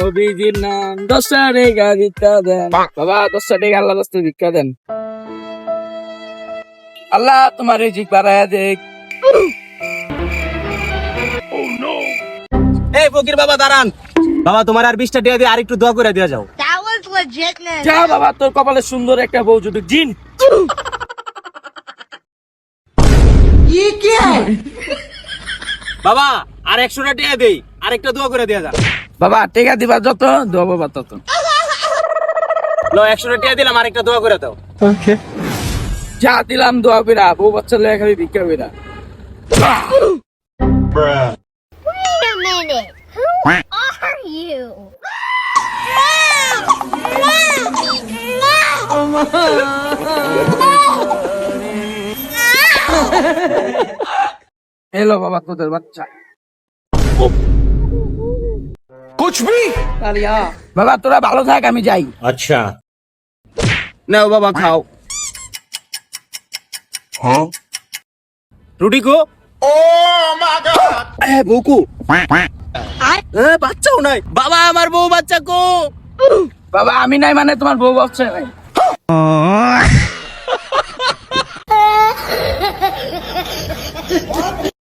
নবীজির নাম 10টা টাকা ভিক্ষা দেন বাবা, 10টা টাকা আল্লাহ রাস্তায় ভিক্ষা দেন। আল্লাহ তোমার রিজিক বাড়ায়া দেখ। এই ফকির বাবা দাঁড়ান। বাবা তোমার আর 20টা টাকা দিয়ে আরেকটু দোয়া করে দিয়া যাও। That was legitness. যা বাবা, তোর কপালে সুন্দর একটা বউ যদি জিন। বাবা আর 100টা টাকা দেই, আরেকটা দোয়া করে দিয়া যাও। বাবা টাকা দিবা যত, দোয়া বাবা তত। লো 100টা টাকা দিলাম, আরেকটা দোয়া করে দাও। যা দিলাম দোয়া কইরা, বউ বাচ্চা লয়ে খাবি ভিক্ষা কইরা। Wait a minute. Who are you? এলো বাবা তোদের বাচ্চা। বাবা তোরা ভালো থাক, আমি যাই। আচ্ছা নাও বাবা খাও। রুটি কো? বউকু বাচ্চাও নাই। বাবা আমার বউ বাচ্চা কো? বাবা আমি নাই মানে তোমার বউ বাচ্চা নাই।